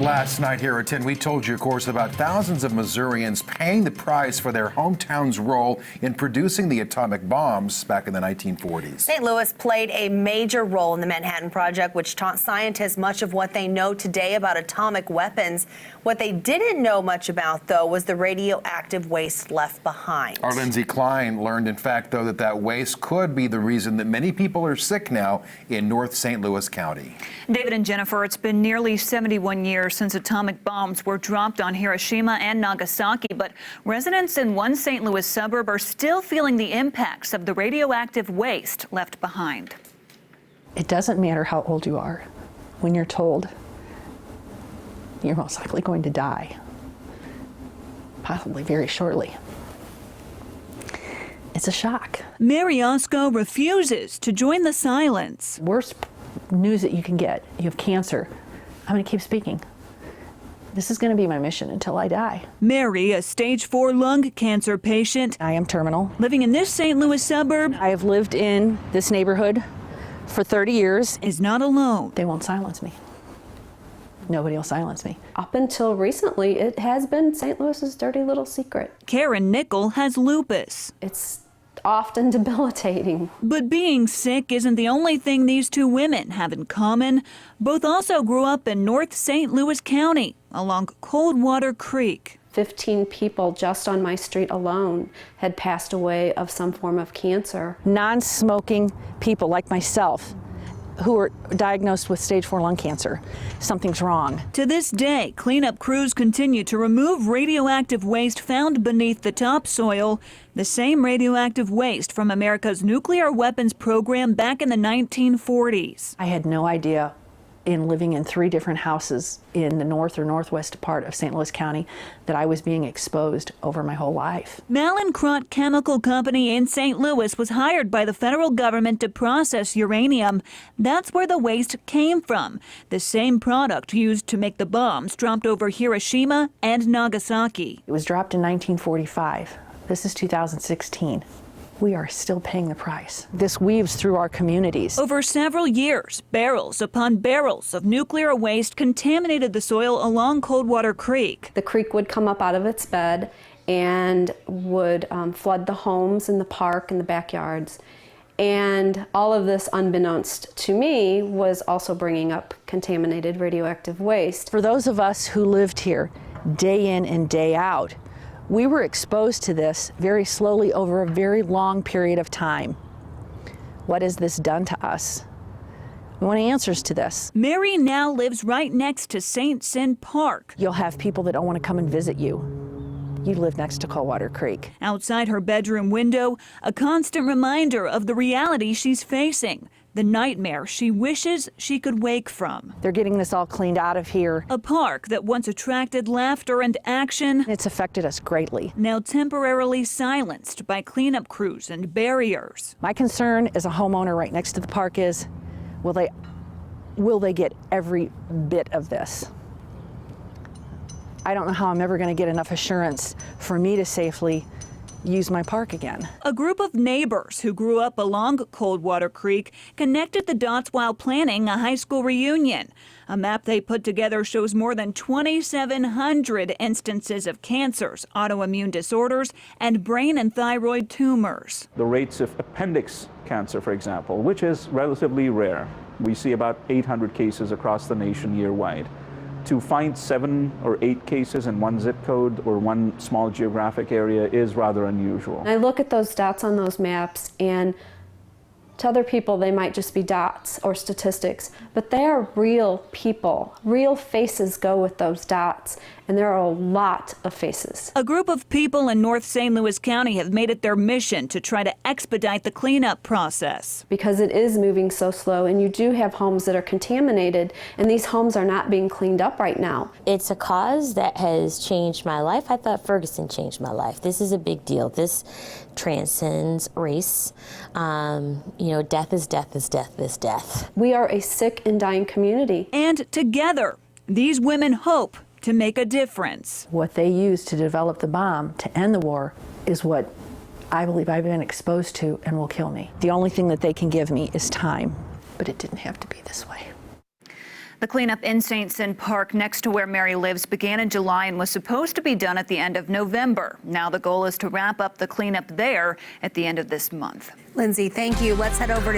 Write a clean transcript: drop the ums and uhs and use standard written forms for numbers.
Last night here at 10, we told you, of course, about thousands of Missourians paying the price for their hometown's role in producing the atomic bombs back in the 1940s. St. Louis played a major role in the Manhattan Project, which taught scientists much of what they know today about atomic weapons. What they didn't know much about, though, was the radioactive waste left behind. Our Lindsay Klein learned, in fact, though, that waste could be the reason that many people are sick now in North St. Louis County. David and Jennifer, it's been nearly 71 years since atomic bombs were dropped on Hiroshima and Nagasaki, but residents in one St. Louis suburb are still feeling the impacts of the radioactive waste left behind. It doesn't matter how old you are when you're told you're most likely going to die, possibly very shortly. It's a shock. Mary Osco refuses to join the silence. Worst news that you can get, you have cancer. I'm going to keep speaking. This is going to be my mission until I die. Mary, a stage 4 lung cancer patient. I am terminal. Living in this St. Louis suburb. I have lived in this neighborhood for 30 years. Is not alone. They won't silence me. Nobody will silence me. Up until recently, it has been St. Louis's dirty little secret. Karen Nickel has lupus. It's often debilitating. But being sick isn't the only thing these two women have in common. Both also grew up in North St. Louis County along Coldwater Creek. 15 people just on my street alone had passed away of some form of cancer. Non-smoking people like myself who are diagnosed with stage 4 lung cancer. Something's wrong. To this day, cleanup crews continue to remove radioactive waste found beneath the topsoil, the same radioactive waste from America's nuclear weapons program back in the 1940s. I had no idea, in living in 3 different houses in the north or northwest part of St. Louis County, that I was being exposed over my whole life. Mallinckrodt Chemical Company in St. Louis was hired by the federal government to process uranium. That's where the waste came from, the same product used to make the bombs dropped over Hiroshima and Nagasaki. It was dropped in 1945. This is 2016. We are still paying the price. This weaves through our communities. Over several years, barrels upon barrels of nuclear waste contaminated the soil along Coldwater Creek. The creek would come up out of its bed and would flood the homes in the park and the backyards. And all of this, unbeknownst to me, was also bringing up contaminated radioactive waste. For those of us who lived here day in and day out, we were exposed to this very slowly over a very long period of time. What has this done to us? We want answers to this. Mary now lives right next to St. Cyn Park. You'll have people that don't want to come and visit you. You live next to Coldwater Creek. Outside her bedroom window, a constant reminder of the reality she's facing, the nightmare she wishes she could wake from. They're getting this all cleaned out of here. A park that once attracted laughter and action, It's affected us greatly. now temporarily silenced by cleanup crews and barriers. My concern as a homeowner right next to the park is, will they get every bit of this? I don't know how I'm ever going to get enough assurance for me to safely use my park again. A group of neighbors who grew up along Coldwater Creek connected the dots while planning a high school reunion. A map they put together shows more than 2,700 instances of cancers, autoimmune disorders, and brain and thyroid tumors. The rates of appendix cancer, for example, which is relatively rare. We see about 800 cases across the nation year-wide. To find 7 or 8 cases in one zip code or one small geographic area is rather unusual. I look at those dots on those maps, and to other people they might just be dots or statistics, but they are real people. Real faces go with those dots, and there are a lot of faces. A group of people in North St. Louis County have made it their mission to try to expedite the cleanup process. Because it is moving so slow, and you do have homes that are contaminated, and these homes are not being cleaned up right now. It's a cause that has changed my life. I thought Ferguson changed my life. This is a big deal. This transcends race. Death is death is death is death. We are a sick and dying community. And together, these women hope to make a difference. What they used to develop the bomb to end the war is what I believe I've been exposed to and will kill me. The only thing that they can give me is time, but it didn't have to be this way. The cleanup in St. Cyr Park next to where Mary lives began in July and was supposed to be done at the end of November. Now the goal is to wrap up the cleanup there at the end of this month. Lindsay, thank you. Let's head over to